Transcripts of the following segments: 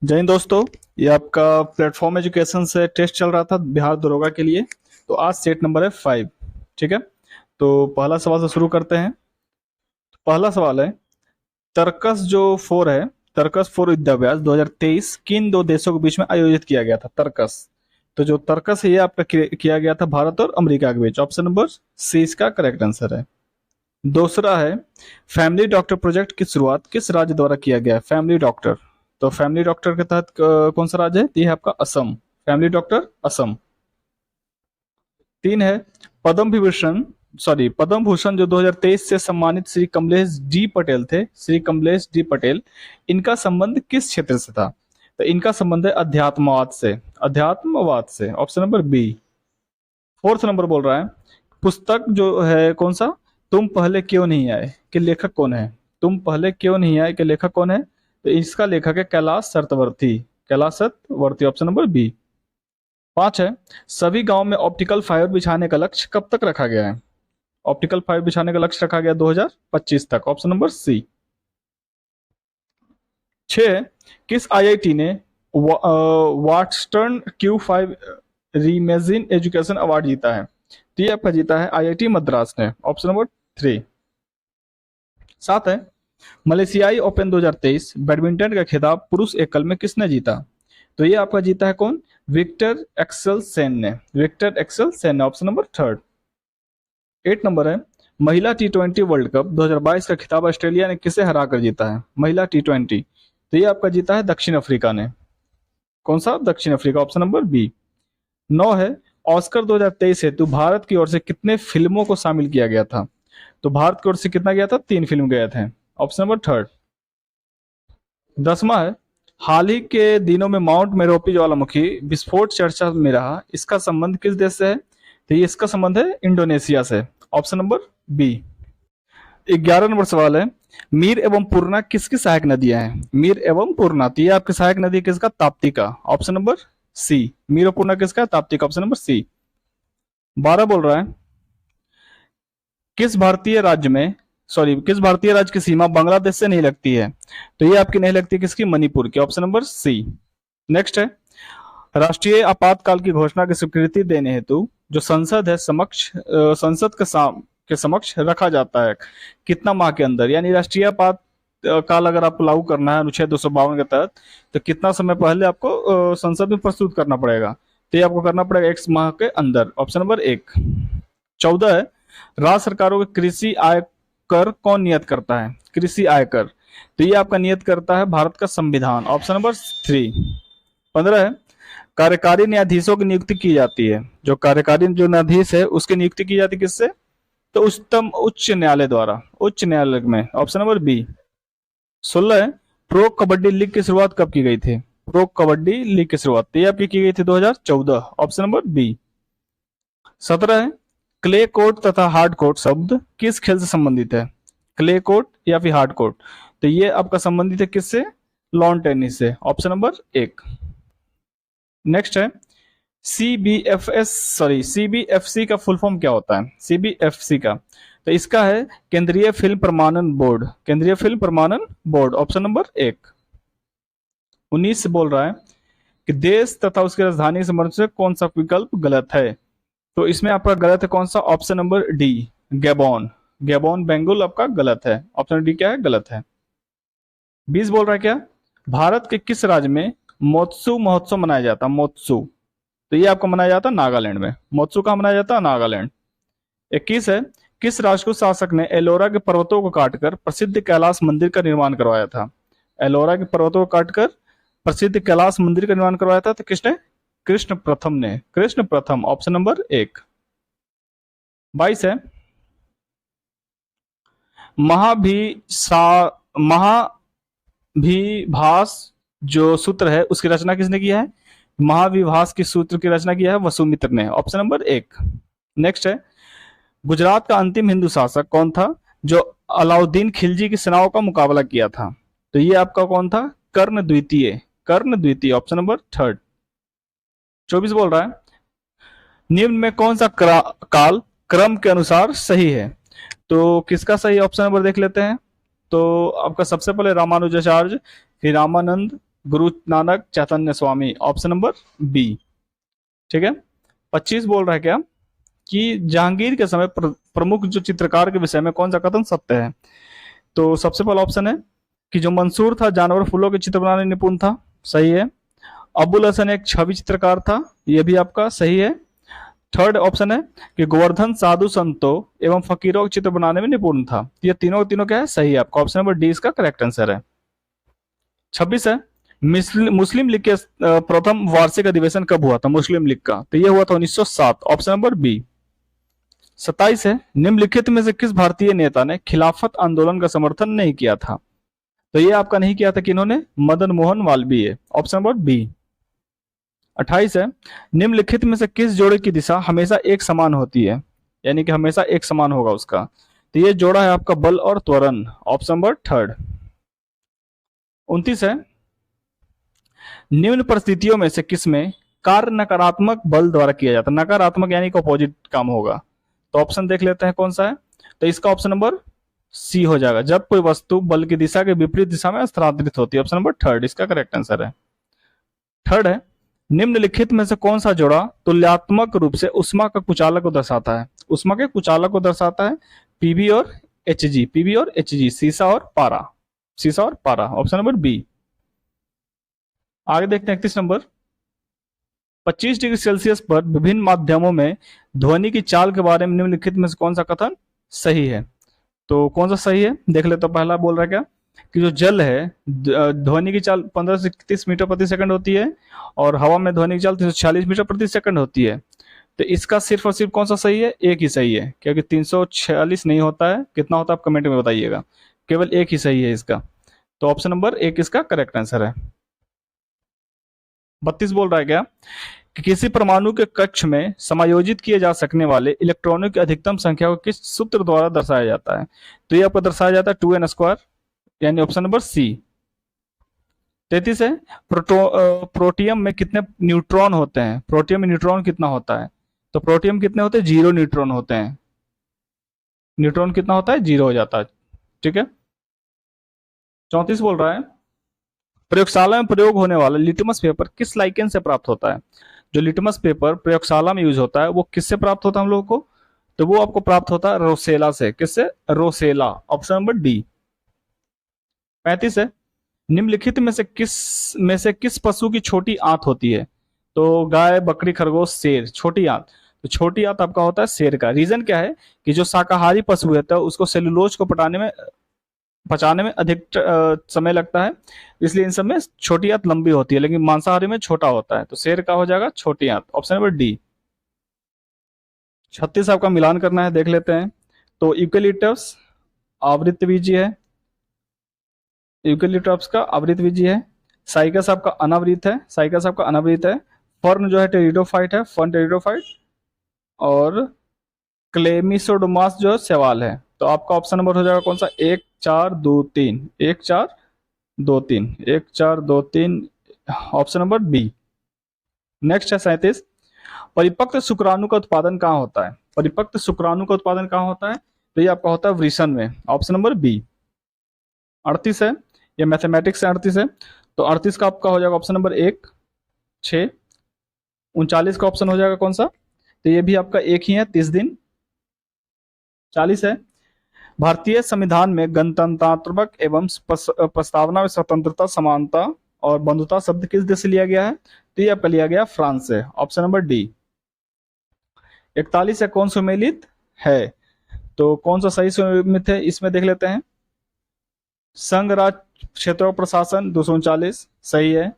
जय हिंद दोस्तों। ये आपका प्लेटफॉर्म एजुकेशन से टेस्ट चल रहा था बिहार दरोगा के लिए। तो आज सेट नंबर है 5। ठीक है, तो पहला सवाल से शुरू करते हैं। पहला सवाल है, तर्कस जो 4 है, तर्कस 4 विद्याभ्यास 2023 किन दो देशों के बीच में आयोजित किया गया था? तर्कस, तो जो तर्कस है ये आपका किया गया था भारत और अमेरिका के बीच। ऑप्शन नंबर सी इसका करेक्ट आंसर है। दूसरा है, फैमिली डॉक्टर प्रोजेक्ट की शुरुआत किस राज्य द्वारा किया गया है? फैमिली डॉक्टर, तो फैमिली डॉक्टर के तहत कौन सा राज्य है? ये है आपका असम। Family doctor Assam. तीन है, पद्म विभूषण पद्म भूषण जो 2023 से सम्मानित श्री कमलेश डी पटेल थे, श्री कमलेश डी पटेल, इनका संबंध किस क्षेत्र से था? तो इनका संबंध है अध्यात्मवाद से, अध्यात्मवाद से। Option number B. Fourth number बोल रहा है, पुस्तक जो है कौन सा, तुम पहले क्यों नहीं आए, के लेखक कौन है? तुम पहले क्यों नहीं आए के लेखक कौन है? तो इसका लेखक है Kailash Satyarthi, Kailash Satyarthi. Option number B. पांच है, सभी गांव में ऑप्टिकल फाइबर बिछाने का लक्ष्य कब तक रखा गया है? ऑप्टिकल फाइबर बिछाने का लक्ष्य रखा गया 2025 तक। Option number C. छह, किस आईआईटी ने वाटस्टर्न Q5 रीमेजिन एजुकेशन अवार्ड जीता है? तो ये आपका जीता है आईआईटी मद्रास ने। Option number three. सात है, मलेशियाई ओपन 2023 बैडमिंटन का खिताब पुरुष एकल में किसने जीता? तो ये आपका जीता है कौन? विक्टर एक्सेल सेन ने, विक्टर एक्सेल सेन ने। Option number third. Eight number है, महिला T20 वर्ल्ड कप 2022 का खिताब ऑस्ट्रेलिया ने किसे हराकर जीता है? महिला T20, तो ये आपका जीता है दक्षिण अफ्रीका ने। कौन सा? दक्षिण अफ्रीका। Option number B. नौ है, ऑस्कर 2023 हेतु भारत की ओर से कितने फिल्मों को शामिल किया गया था? तो भारत की ओर से कितना गया था? 3 फिल्म गए थे। Option number third. दसवां है, हाल ही के दिनों में माउंट मेरोपी ज्वालामुखी विस्फोट चर्चा में रहा, इसका संबंध किस देश से है? तो ये इसका संबंध है इंडोनेशिया से। Option number B. 11 नंबर सवाल है, मीर एवं पूर्णा किसकी सहायक नदियां हैं? मीर एवं पूर्णा, तो ये आपकी सहायक नदी किसका? ताप्ती का। ऑप्शन नंबर सी। मीर और पूर्णा किसका? ताप्ती का। ऑप्शन नंबर सी। 12 बोल रहा है, किस भारतीय राज्य में किस भारतीय राज्य की सीमा बांग्लादेश से नहीं लगती है? तो ये आपकी नहीं लगती किसकी? मणिपुर की। ऑप्शन नंबर सी। नेक्स्ट है, राष्ट्रीय आपातकाल की घोषणा की स्वीकृति देने हेतु जो संसद है संसद के समक्ष रखा जाता है कितना माह के अंदर? यानी राष्ट्रीय आपात काल अगर आपको लागू करना है अनुच्छेद 252 के तहत, तो कितना समय पहले आपको संसद में प्रस्तुत करना पड़ेगा? तो ये आपको करना पड़ेगा 1 माह के अंदर। ऑप्शन नंबर एक। 14 है, राज्य सरकारों के कृषि आय कर कौन नियत करता है? कृषि आयकर, तो ये आपका नियत करता है भारत का संविधान। Option number three. 15 है, कार्यकारी न्यायाधीशों की नियुक्ति की जाती है, जो कार्यकारी जो न्यायाधीश है उसकी नियुक्ति की जाती है किससे? तो उच्चतम उच्च न्यायालय द्वारा, उच्च न्यायालय में। Option number B. 16 है, प्रो कबड्डी लीग की शुरुआत कब की गई थी? प्रो कबड्डी लीग की शुरुआत तो ये आपकी की गई थी 2014। Option number B. 17 है, क्ले कोर्ट तथा हार्ड कोर्ट शब्द किस खेल से संबंधित है? क्ले कोर्ट या फिर हार्ड कोर्ट, तो ये आपका संबंधित है किससे? लॉन टेनिस से। ऑप्शन नंबर एक। नेक्स्ट है, सीबीएफसी का फुल फॉर्म क्या होता है? सीबीएफसी का, तो इसका है केंद्रीय फिल्म प्रमाणन बोर्ड, केंद्रीय फिल्म प्रमाणन बोर्ड। ऑप्शन नंबर एक। 19 से बोल रहा है कि देश तथा उसकी राजधानी के संबंध से कौन सा विकल्प गलत है? तो इसमें आपका गलत है कौन सा? Option number D, Gabon. Gabon बेंगुल आपका गलत है। ऑप्शन डी क्या है? गलत है। 20 बोल रहा है क्या, भारत के किस राज्य में मोत्सु महोत्सव मनाया जाता है? मोत्सु, तो ये आपको मनाया जाता है नागालैंड में। मोत्सु कहाँ मनाया जाता है? नागालैंड। 21 है, किस राजपूत शासक ने एलोरा के पर्वतों को काटकर प्रसिद्ध कैलाश मंदिर का निर्माण करवाया था? एलोरा के पर्वतों को काटकर प्रसिद्ध कैलाश मंदिर का निर्माण करवाया था, तो किसने? कृष्ण प्रथम ने, कृष्ण प्रथम। ऑप्शन नंबर एक। 22 है, महाभिभास जो सूत्र है उसकी रचना किसने किया है? महाविभास की सूत्र की रचना किया है वसुमित्र ने। ऑप्शन नंबर एक। नेक्स्ट है, गुजरात का अंतिम हिंदू शासक कौन था जो अलाउद्दीन खिलजी की सेनाओं का मुकाबला किया था? तो ये आपका कौन था? कर्ण द्वितीय, कर्ण द्वितीय। Option number third. 24 बोल रहा है, निम्न में कौन सा काल क्रम के अनुसार सही है? तो किसका सही? ऑप्शन नंबर देख लेते हैं। तो आपका सबसे पहले रामानुजाचार्य, फिर रामानंद, गुरु नानक चैतन्य स्वामी, ऑप्शन नंबर बी। ठीक है। 25 बोल रहा है क्या कि जहांगीर के समय प्रमुख जो चित्रकार के विषय में कौन सा कथन सत्य है। तो सबसे पहला ऑप्शन है कि जो मंसूर था जानवर फूलों के चित्र बनाने में निपुण था, सही है। अबुल हसन एक छवि चित्रकार था, यह भी आपका सही है। थर्ड ऑप्शन है कि गोवर्धन साधु संतों एवं फकीरों के चित्र बनाने में निपुण था। ये तीनों क्या है, सही है। आपका ऑप्शन नंबर डी इसका करेक्ट आंसर है। 26 है, मुस्लिम लीग के प्रथम वार्षिक अधिवेशन कब हुआ था मुस्लिम लीग का, तो ये हुआ था 1907, ऑप्शन नंबर बी। 27 है, निम्नलिखित में से किस भारतीय नेता ने खिलाफत आंदोलन का समर्थन नहीं किया था, तो ये आपका नहीं किया था कि इन्होंने Madan Mohan Malviya, option number B. 28 है, निम्नलिखित में से किस जोड़े की दिशा हमेशा एक समान होती है, यानी कि हमेशा एक समान होगा उसका, तो ये जोड़ा है आपका बल और त्वरण, ऑप्शन नंबर थर्ड। 29 है, निम्न परिस्थितियों में से किसमें कार्य नकारात्मक बल द्वारा किया जाता है, नकारात्मक यानी कि अपोजिट काम होगा, तो ऑप्शन देख लेते हैं कौन सा है। तो इसका ऑप्शन नंबर सी हो जाएगा, जब कोई वस्तु बल की दिशा के विपरीत दिशा में स्थानांतरित होती है, ऑप्शन नंबर थर्ड इसका करेक्ट आंसर है। थर्ड है, निम्नलिखित में से कौन सा जोड़ा तुल्यात्मक रूप से उष्मा का कुचालक को दर्शाता है, उष्मा के कुचालक को दर्शाता है, पीबी और एचजी, पीबी और एचजी, सीसा और पारा, सीसा और पारा, ऑप्शन नंबर बी। आगे देखते हैं 31 नंबर, 25 डिग्री सेल्सियस पर विभिन्न माध्यमों में ध्वनि की चाल के बारे में निम्नलिखित में से कौन सा कथन सही है, तो कौन सा सही है देख ले। तो पहला बोल रहा है क्या कि जो जल है ध्वनि की चाल 15 से 30 मीटर प्रति सेकंड होती है, और हवा में ध्वनि की चाल 346 मीटर प्रति सेकंड होती है। तो इसका सिर्फ और सिर्फ कौन सा सही है, एक ही सही है, क्योंकि 346 नहीं होता है, कितना होता है आप कमेंट में बताइएगा, केवल एक ही सही है इसका, तो ऑप्शन नंबर एक इसका करेक्ट आंसर है। 32 बोल रहा है क्या कि किसी परमाणु के कक्ष में समायोजित किए जा सकने वाले इलेक्ट्रॉनों की अधिकतम संख्या को किस सूत्र द्वारा दर्शाया जाता है, तो ये आपको दर्शाया जाता है 2n², यानी ऑप्शन नंबर सी। 33 है, प्रोटियम में कितने न्यूट्रॉन होते हैं, प्रोटियम में न्यूट्रॉन कितना होता है, तो प्रोटियम कितने होते हैं, 0 न्यूट्रॉन होते हैं, न्यूट्रॉन कितना होता है, 0 हो जाता है। ठीक है। 34 बोल रहा है, प्रयोगशाला में प्रयोग होने वाला लिटमस पेपर किस लाइकेन से प्राप्त होता है, जो लिटमस पेपर प्रयोगशाला में यूज होता है वो किससे प्राप्त होता है हम लोगों को, तो वो आपको प्राप्त होता है रोसेला से, किससे, रोसेला, ऑप्शन नंबर डी। 35 है, निम्नलिखित में से किस पशु की छोटी आंत होती है, तो गाय, बकरी, खरगोश, शेर, छोटी आंत, तो छोटी आंत आपका होता है शेर का। रीजन क्या है कि जो शाकाहारी पशु रहता है उसको सेलुलोज को पचाने में अधिक समय लगता है, इसलिए इन सब में छोटी आंत लंबी होती है, लेकिन मांसाहारी में छोटा होता है, तो शेर का हो जाएगा छोटी आंत, ऑप्शन नंबर डी। 36 आपका मिलान करना है, देख लेते हैं। तो यूकेलिप्टस आवृतबीजी है, यूकेलिप्टस का आवृतबीजी है। साइकस आपका अनावृत है, साइकस आपका अनावृत है। फर्न जो है टेरिडोफाइट है, फर्न टेरिडोफाइट। और क्लेमिसोडोमास जो शैवाल है, तो आपका ऑप्शन नंबर हो जाएगा कौन सा, 1 4 2 3, 1 4 2 3, 1 4 2 3, ऑप्शन नंबर बी। नेक्स्ट है 37, परिपक्व शुक्राणु का उत्पादन कहाँ होता है, परिपक्व शुक्राणु का उत्पादन कहाँ होता है, तो ये आपका होता है वृषण में, ऑप्शन नंबर बी। 38 है, ये मैथमेटिक्स है 38 है, तो 38 का आपका हो जाएगा ऑप्शन नंबर 1 6। 39 का ऑप्शन हो जाएगा कौन सा, तो ये भी आपका एक ही है 30 दिन। 40 है, भारतीय संविधान में गणतंत्रात्मक एवं प्रस्तावना में स्वतंत्रता, समानता और बंधुता शब्द किस देश से लिया गया है, तो ये आपका लिया गया फ्रांस से, ऑप्शन नंबर डी। 41 है, कौन सुमेलित है, तो कौन सा सही सुमेलित है इसमें देख लेते हैं। संघ राज्य क्षेत्रों प्रशासन 239 सही है।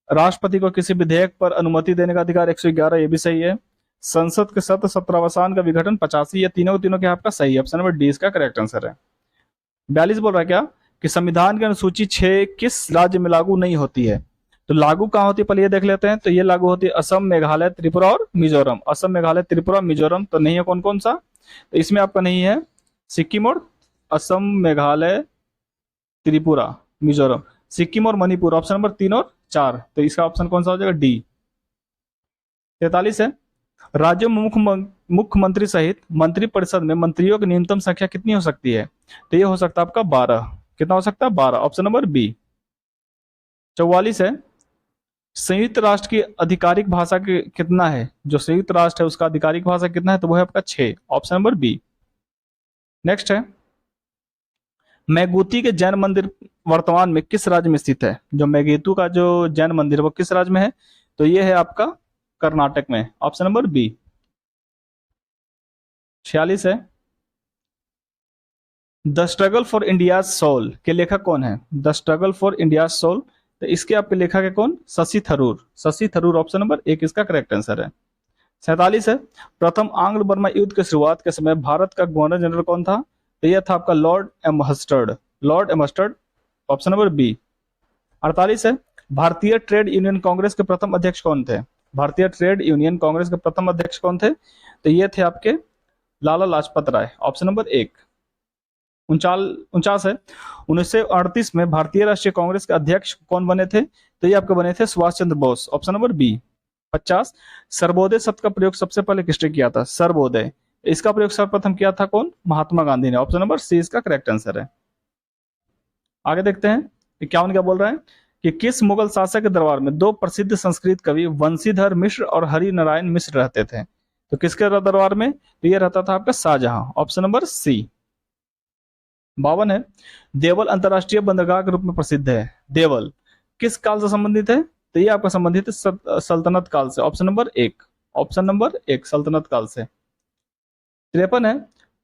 राष्ट्रपति को किसी विधेयक पर अनुमति देने का अधिकार 111, ये भी सही है। संसद के सत्र सत्रावसान का विघटन 85, ये तीनों के आपका सही है, ऑप्शन नंबर डी इसका करेक्ट आंसर है। 42 बोल रहा है क्या कि संविधान की अनुसूची 6 किस राज्य में लागू नहीं होती है, तो लागू कहाँ होती है पहले ये देख लेते हैं। तो ये लागू होती है असम, मेघालय, त्रिपुरा और मिजोरम। असम, मेघालय, त्रिपुरा, मिजोरम, तो नहीं है कौन कौन सा, तो इसमें आपका नहीं है सिक्किम और असम, मेघालय, त्रिपुरा, मिजोरम, सिक्किम और मणिपुर, ऑप्शन नंबर 3 और 4, तो इसका ऑप्शन कौन सा हो जाएगा, डी। 43 है, राज्यों में मुख्यमंत्री सहित मंत्रिपरिषद में मंत्रियों की न्यूनतम संख्या कितनी हो सकती है, तो ये हो सकता है आपका 12, कितना हो सकता है 12, ऑप्शन नंबर बी। 44 है, संयुक्त राष्ट्र की आधिकारिक भाषा के कितना है, जो संयुक्त राष्ट्र है उसका आधिकारिक भाषा कितना है, तो वो है आपका 6, ऑप्शन नंबर बी। नेक्स्ट है, मैगुती के जैन मंदिर वर्तमान में किस राज्य में स्थित है, जो मैगेतु का जो जैन मंदिर है वो किस राज्य में है, तो ये है आपका कर्नाटक में, ऑप्शन नंबर बी। 46 है, the struggle for India soul के लेखक कौन है, the struggle for India soul, तो इसके आपके लेखक है कौन, शशि थरूर, शशि थरूर ऑप्शन नंबर एक इसका करेक्ट आंसर है। 47 है, प्रथम आंग्ल बर्मा युद्ध की शुरुआत के समय भारत का गवर्नर जनरल कौन था, तो यह था आपका Lord एमहस्टर्ड, Lord एमहस्टर्ड, option number B. 48 है, भारतीय ट्रेड यूनियन कांग्रेस के प्रथम अध्यक्ष कौन थे, भारतीय ट्रेड यूनियन कांग्रेस के प्रथम अध्यक्ष कौन थे, तो ये थे आपके लाला लाजपत राय, ऑप्शन नंबर एक। 49 है, 1938 में भारतीय राष्ट्रीय कांग्रेस के अध्यक्ष कौन बने थे, तो ये आपके बने थे Subhash Chandra Bose, option number B. 50, Sarvodaya शब्द का प्रयोग सबसे पहले किसने किया था, सर्वोदय, इसका प्रयोग सर्वप्रथम किया था कौन, महात्मा गांधी ने, ऑप्शन नंबर सी इसका करेक्ट आंसर है। आगे देखते हैं 51 क्या बोल रहा है कि किस मुगल शासक के दरबार में दो प्रसिद्ध संस्कृत कवि वंशीधर मिश्र और हरि नारायण मिश्र रहते थे, तो किसके दरबार में, तो ये रहता था आपका शाहजहां, ऑप्शन नंबर सी। 52 है, देवल अंतरराष्ट्रीय बंदरगाह के रूप में प्रसिद्ध है, देवल किस काल से संबंधित है, तो ये आपका संबंधित है सल्तनत काल से, ऑप्शन नंबर एक, ऑप्शन नंबर एक सल्तनत काल से। 53 है,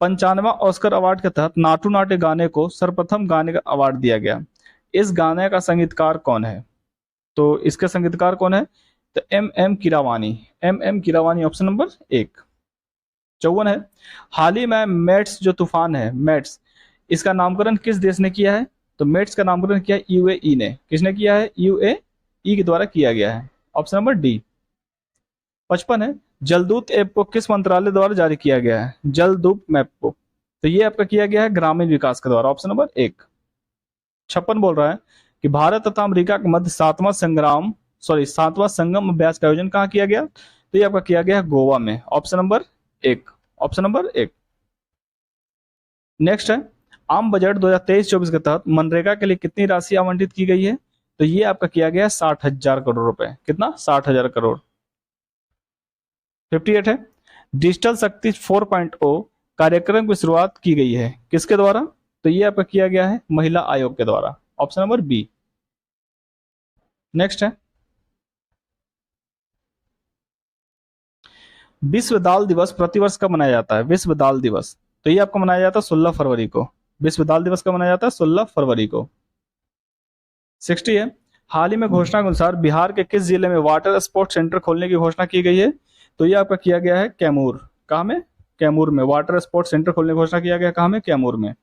95वां ऑस्कर अवार्ड के तहत नाटू नाट्य गाने को सर्वप्रथम गाने का अवार्ड दिया गया, इस गाने का संगीतकार कौन है, तो इसके संगीतकार कौन है, तो M M Keeravani, M M Keeravani, option number एक। 54 है, हाल ही में मेट्स जो तूफान है, मेट्स, इसका नामकरण किस देश ने किया है, तो मेट्स का नामकरण किया है यूएई ने, किसने किया है, यूएई के द्वारा किया गया है, ऑप्शन नंबर डी। 55 है, जलदूत ऐप को किस मंत्रालय द्वारा जारी किया गया है, जलदूत मैप को, तो ये आपका किया गया है ग्रामीण विकास के द्वारा, ऑप्शन नंबर एक। 56 बोल रहा है कि भारत तथा अमेरिका के मध्य सातवां संगम अभ्यास का आयोजन कहाँ किया गया, तो ये आपका किया गया है गोवा में, ऑप्शन नंबर एक, ऑप्शन नंबर एक। नेक्स्ट है, आम बजट 2023-24 के तहत मनरेगा के लिए कितनी राशि आवंटित की गई है, तो ये आपका किया गया है 60,000 करोड़ रुपए, कितना, 60,000 करोड़। 58 है, डिजिटल शक्ति 4.0 कार्यक्रम की शुरुआत की गई है, किसके द्वारा, तो ये आपका किया गया है महिला आयोग के द्वारा, ऑप्शन नंबर बी। नेक्स्ट है, विश्व दाल दिवस प्रतिवर्ष कब मनाया जाता है, विश्व दाल दिवस, तो ये आपको मनाया जाता है 16 फरवरी को, विश्व दाल दिवस कब मनाया जाता है, 16 फरवरी को। 60 है, हाल ही में घोषणा के अनुसार बिहार के किस जिले में वाटर स्पोर्ट्स सेंटर खोलने की घोषणा की गई है, तो ये आपका किया गया है कैमूर, कहाँ में, कैमूर में वाटर स्पोर्ट्स सेंटर खोलने की घोषणा किया गया, कहाँ में, कैमूर में।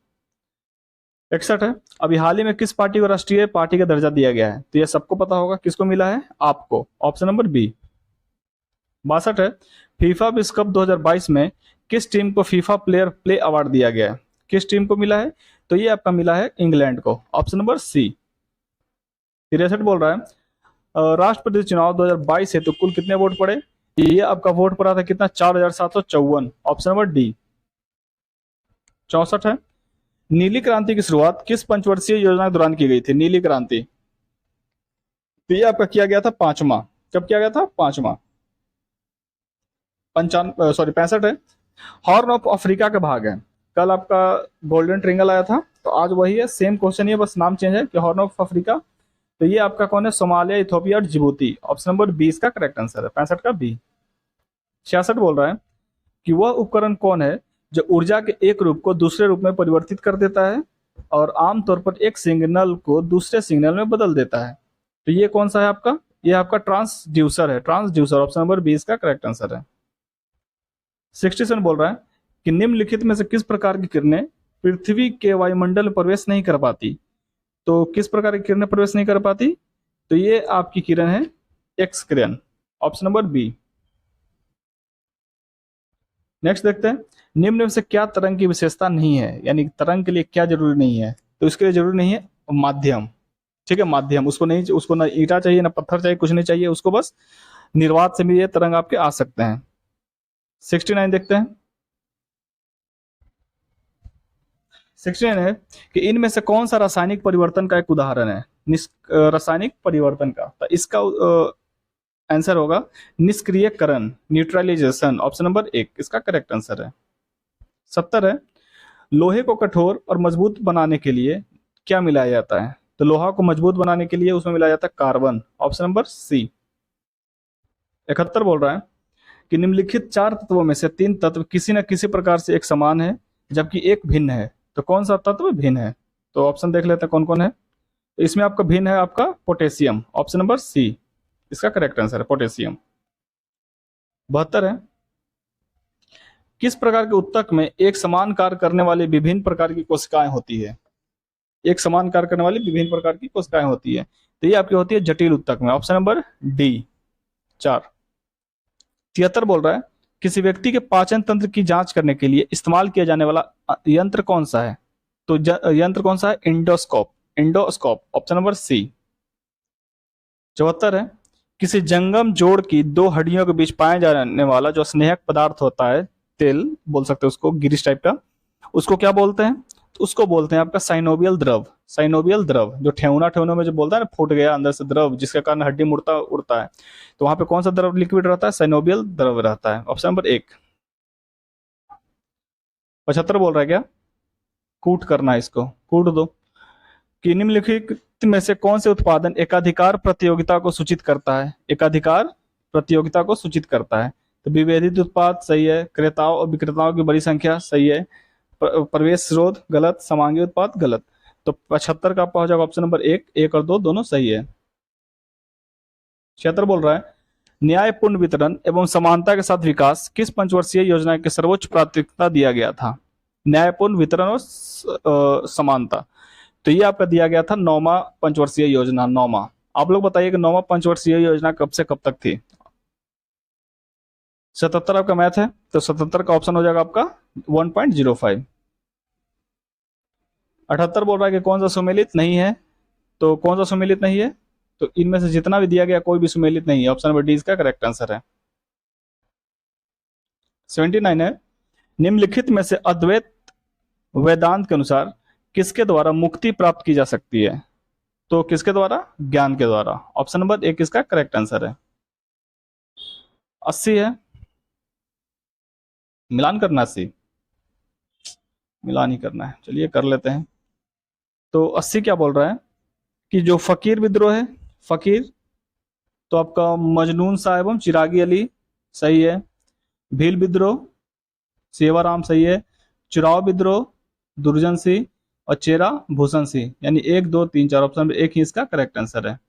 61 है, अभी हाल ही में किस पार्टी को राष्ट्रीय पार्टी का दर्जा दिया गया है, तो ये सबको पता होगा किसको मिला है, आपको, ऑप्शन नंबर बी। 62 है, फीफा विश्व कप 2022 में किस टीम को फीफा प्लेयर प्ले अवार्ड दिया गया है, किस टीम को मिला है, तो ये आपका मिला है इंग्लैंड को, ऑप्शन नंबर सी। 63 बोल रहा है राष्ट्रपति चुनाव 2022 है तो कुल कितने वोट पड़े, ये आपका वोट पड़ा था कितना, 4,754, ऑप्शन नंबर डी। 64 है, नीली क्रांति की शुरुआत किस पंचवर्षीय योजना के दौरान की गई थी, नीली क्रांति, तो ये आपका किया गया था पांचवा, कब किया गया था, पांचवा। 65 है, हॉर्न ऑफ अफ्रीका का भाग है, कल आपका गोल्डन ट्रिंगल आया था, तो आज वही है, सेम क्वेश्चन है, बस नाम चेंज है कि हॉर्न ऑफ अफ्रीका, तो ये आपका कौन है, सोमालिया, इथोपिया और जिबूती, ऑप्शन नंबर 20 का करेक्ट आंसर है, 65 का बी। 66 बोल रहा है कि वह उपकरण कौन है जो ऊर्जा के एक रूप को दूसरे रूप में परिवर्तित कर देता है और आमतौर पर एक सिग्नल को दूसरे सिग्नल में बदल देता है, तो ये कौन सा है आपका, ये आपका ट्रांसड्यूसर है, ट्रांसड्यूसर, ऑप्शन नंबर 20 का करेक्ट आंसर है। 67 बोल रहा है कि निम्नलिखित में से किस प्रकार की किरणें पृथ्वी के वायुमंडल में प्रवेश नहीं कर पाती, तो किस प्रकार की किरणें प्रवेश नहीं कर पाती, तो ये आपकी किरण है एक्स किरण, ऑप्शन नंबर बी। नेक्स्ट देखते हैं, निम्न में से क्या तरंग की विशेषता नहीं है, यानी तरंग के लिए क्या जरूरी नहीं है, तो इसके लिए जरूरी नहीं है माध्यम, ठीक है, माध्यम, उसको नहीं, उसको ना ईंटा चाहिए ना पत्थर चाहिए, कुछ नहीं चाहिए उसको, बस निर्वात से भी ये तरंग आपके आ सकते हैं। 69 देखते हैं, 69 है कि इनमें से कौन सा रासायनिक परिवर्तन का एक उदाहरण है, रासायनिक परिवर्तन का। तो इसका आंसर होगा निष्क्रियकरण, न्यूट्रलाइजेशन। ऑप्शन नंबर 1 इसका करेक्ट आंसर है। 70 है, लोहे को कठोर और मजबूत बनाने के लिए क्या मिलाया जाता है? तो लोहा को मजबूत बनाने के लिए उसमें मिलाया जाता है कार्बन। ऑप्शन नंबर सी। 71 बोल रहा है कि निम्नलिखित 4 तत्वों में से 3 तत्व किसी न किसी प्रकार से एक समान है जबकि एक भिन्न है। तो कौन सा तत्व भिन्न है? तो ऑप्शन देख लेते हैं कौन कौन है। तो इसमें आपका भिन्न है आपका पोटेशियम। ऑप्शन नंबर सी इसका करेक्ट आंसर है, पोटेशियम। 72 है, किस प्रकार के उत्तक में एक समान कार्य करने वाली विभिन्न प्रकार की कोशिकाएं होती है? एक समान कार्य करने वाली विभिन्न प्रकार की कोशिकाएं होती है, तो ये आपकी होती है जटिल उत्तक में। Option number D 4। 73 बोल रहा है किसी व्यक्ति के पाचन तंत्र की जांच करने के लिए इस्तेमाल किया जाने वाला यंत्र कौन सा है? तो यंत्र कौन सा है? Endoscope. Endoscope option number C. 74 है, किसी जंगम जोड़ की 2 हड्डियों के बीच पाया जाने वाला जो स्नेहक पदार्थ होता है, तेल बोल सकते हैं उसको, गिरिश टाइप का, उसको क्या बोलते हैं? तो उसको बोलते हैं आपका साइनोवियल द्रव। साइनोवियल द्रव जो ठेहुना ठेहुना में जो बोलता है ना, फूट गया अंदर से द्रव जिसके कारण हड्डी मुड़ता उड़ता है, तो वहां पे कौन सा द्रव लिक्विड रहता है? साइनोवियल द्रव रहता है। Option number 1। 75 बोल रहा है क्या? कूट करना है इसको, कूट दो। कि निम्नलिखित में से कौन से उत्पादन एकाधिकार प्रतियोगिता को सूचित करता है? एकाधिकार प्रतियोगिता को सूचित करता है। तो विभेदित उत्पाद सही है, क्रेताओं और विक्रेताओं की बड़ी संख्या सही है, प्रवेश रोध गलत, समांगी उत्पाद गलत। तो 75 का आपका हो जाएगा ऑप्शन नंबर 1। 1 और 2 दोनों सही है। 76 बोल रहा है न्यायपूर्ण वितरण एवं समानता के साथ विकास किस पंचवर्षीय योजना के सर्वोच्च प्राथमिकता दिया गया था? न्यायपूर्ण वितरण और समानता, तो ये आपका दिया गया था 9वां पंचवर्षीय योजना। 9वां, आप लोग बताइए कि 9वां पंचवर्षीय योजना कब से कब तक थी? 77 आपका मैथ है, तो 77 का ऑप्शन हो जाएगा आपका 1.05। 78 बोल रहा है कि कौन सा सुमेलित नहीं है? तो कौन सा सुमेलित नहीं है? तो इनमें से जितना भी दिया गया कोई भी सुमेलित नहीं है। ऑप्शन नंबर डी इसका करेक्ट आंसर है। 79 है, निम्नलिखित में से अद्वैत वेदांत के अनुसार किसके द्वारा मुक्ति प्राप्त की जा सकती है? तो किसके द्वारा? ज्ञान के द्वारा। ऑप्शन नंबर 1 इसका करेक्ट आंसर है। 80 है, मिलान करना, 80 मिलान ही करना है, चलिए कर लेते हैं। तो 80 क्या बोल रहा है कि जो फकीर विद्रोह है, फकीर, तो आपका मजनून शाह एवं चिरागी अली सही है। भील विद्रोह सेवाराम सही है। चुराव विद्रोह दुर्जन सिंह और चेरा भूषण सिंह, यानी 1 2 3 4 ऑप्शन में 1 ही इसका करेक्ट आंसर है।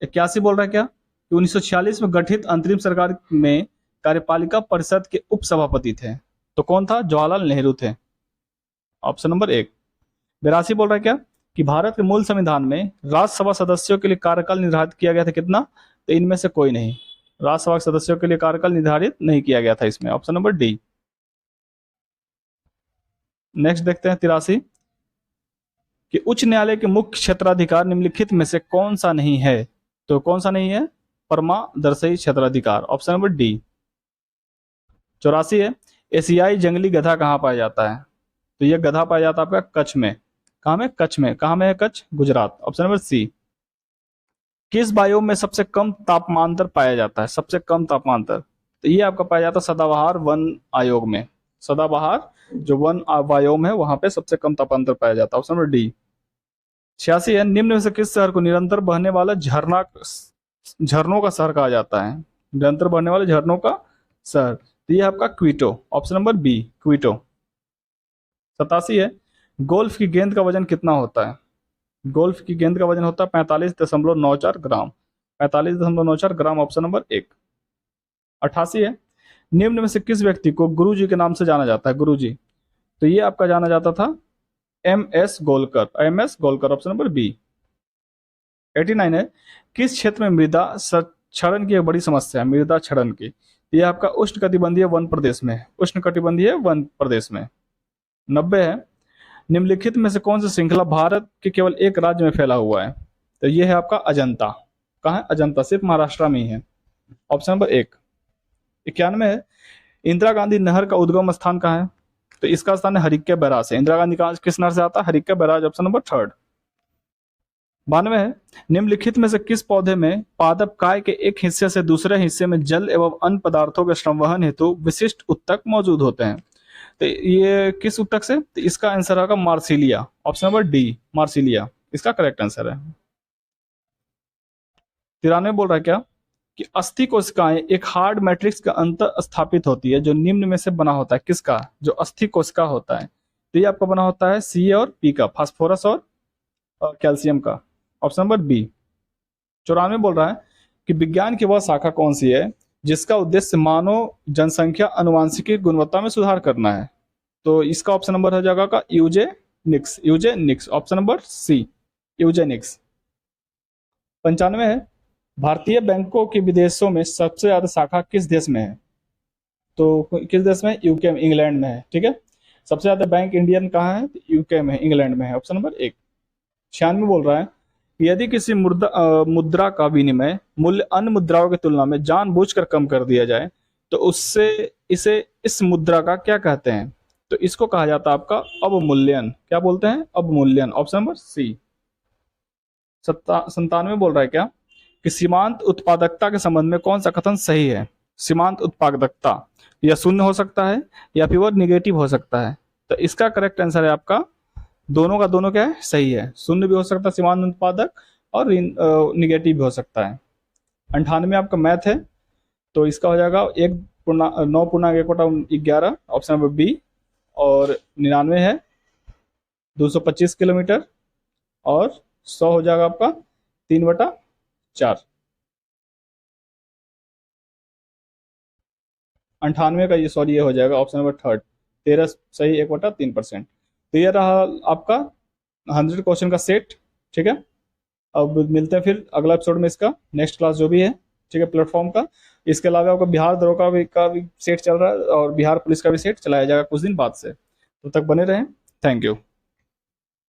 81 बोल रहा है क्या कि 1946 में गठित अंतरिम सरकार में कार्यपालिका परिषद के उप सभापति थे, तो कौन था? जवाहरलाल नेहरू थे। Option number 1। 82 बोल रहा है क्या कि भारत के मूल संविधान में राज्यसभा सदस्यों के लिए कार्यकाल निर्धारित किया गया था कितना? तो इनमें से कोई नहीं, राज्यसभा के सदस्यों के लिए कार्यकाल निर्धारित नहीं किया गया था इसमें। Option number D. नेक्स्ट देखते हैं 83 कि उच्च न्यायालय के मुख्य क्षेत्राधिकार निम्नलिखित में से कौन सा नहीं है? तो कौन सा नहीं है? परमादर्शी क्षेत्राधिकार। Option number D. 84 है, एशियाई जंगली गधा कहाँ पाया जाता है? तो यह गधा पाया जाता है आपका कच्छ में। कहाँ में? कच्छ में। कहाँ में है Kutch? Gujarat. Option number C. किस बायोम में सबसे कम तापमांतर पाया जाता है? सबसे कम तापमांतर, तो ये आपका पाया जाता है सदाबहार वन आयोग में। सदाबहार जो वन बायोम है वहां पे सबसे कम तापमांतर पाया जाता है। Option number D. 86 है, निम्न में से किस शहर को निरंतर बहने वाला झरनों का शहर कहा जाता है? निरंतर बहने वाले झरनों का शहर, तो ये आपका Quito. Option number B Quito. 87 है, गोल्फ की गेंद का वजन कितना होता है? गोल्फ की गेंद का वजन होता है 45.94 ग्राम। 45.94 ग्राम। Option number 1। 88 है, निम्न में से किस व्यक्ति को गुरु जी के नाम से जाना जाता है? गुरु जी, तो ये आपका जाना जाता था MS Golwalkar. MS Golwalkar. Option number B. 89 है, किस क्षेत्र में मृदा क्षरण की एक बड़ी समस्या है? मृदा क्षरण की, यह आपका उष्णकटिबंधीय वन प्रदेश में। उष्णकटिबंधीय वन प्रदेश में। 90 है, निम्नलिखित में से कौन सी श्रृंखला भारत के केवल एक राज्य में फैला हुआ है? तो यह है आपका अजंता। कहाँ है? अजंता, सिर्फ महाराष्ट्र में ही है। Option number 1। 91 है, इंदिरा गांधी नहर का उद्गम स्थान कहाँ है? तो इसका स्थान है हरिक्या बैराज से। इंदिरा गांधी का किस नहर से आता है? हरिक्या बैराज। Option number 3। 92 है, निम्नलिखित में से किस पौधे में पादप काय के एक हिस्से से दूसरे हिस्से में जल एवं अन्य पदार्थों के संवहन हेतु विशिष्ट उत्तक मौजूद होते हैं? तो ये किस उत्तक से? तो इसका आंसर होगा Marsilea, option number D Marsilea इसका करेक्ट आंसर है। 93 बोल रहा है क्या कि अस्थि कोशिकाएं एक हार्ड मैट्रिक्स का अंतर स्थापित होती है जो निम्न में से बना होता है। किसका? जो अस्थि कोशिका होता है, तो ये आपका बना होता है सी और पी का, फास्फोरस और कैल्शियम का, ऑप्शन नंबर बी। 94 बोल रहा है कि विज्ञान की वह शाखा कौन सी है जिसका उद्देश्य मानव जनसंख्या अनुवांशिकी गुणवत्ता में सुधार करना है? तो इसका ऑप्शन नंबर हो जाएगा का eugenics, eugenics option number C eugenics. 95 है, भारतीय बैंकों की विदेशों में सबसे ज्यादा शाखा किस देश में है? तो किस देश में? यूके में, इंग्लैंड में है, ठीक है। सबसे ज्यादा बैंक इंडियन कहाँ है? यूके में, इंग्लैंड में है, ऑप्शन नंबर एक। 96 बोल रहा है यदि किसी मुद्रा का विनिमय मूल्य अन्य मुद्राओं की तुलना में जानबूझकर कम कर दिया जाए तो उससे इसे इस मुद्रा का क्या कहते हैं? तो इसको कहा जाता है आपका अवमूल्यन। क्या बोलते हैं? अवमूल्यन, ऑप्शन नंबर सी। 97 बोल रहा है क्या कि सीमांत उत्पादकता के संबंध में कौन सा कथन सही है? सीमांत उत्पादकता या शून्य हो सकता है या फिर वो निगेटिव हो सकता है। तो इसका करेक्ट आंसर है आपका दोनों का दोनों क्या है? सही है। शून्य भी हो सकता है सीमांत उत्पादक और निगेटिव भी हो सकता है। 98 आपका मैथ है, तो इसका हो जाएगा 9.1/11, ऑप्शन नंबर बी। और 99 है 225 किलोमीटर और 100 हो जाएगा आपका 3/4। 98 का ये सॉरी ये हो जाएगा ऑप्शन नंबर थर्ड, 13 सही 1/3%। तो ये रहा आपका 100 क्वेश्चन का सेट, ठीक है। अब मिलते हैं फिर अगला एपिसोड में इसका, नेक्स्ट क्लास जो भी है, ठीक है, प्लेटफॉर्म का। इसके अलावा आपका बिहार दरोगा का भी सेट चल रहा है और बिहार पुलिस का भी सेट चलाया जाएगा कुछ दिन बाद से। तब तक बने रहें, थैंक यू।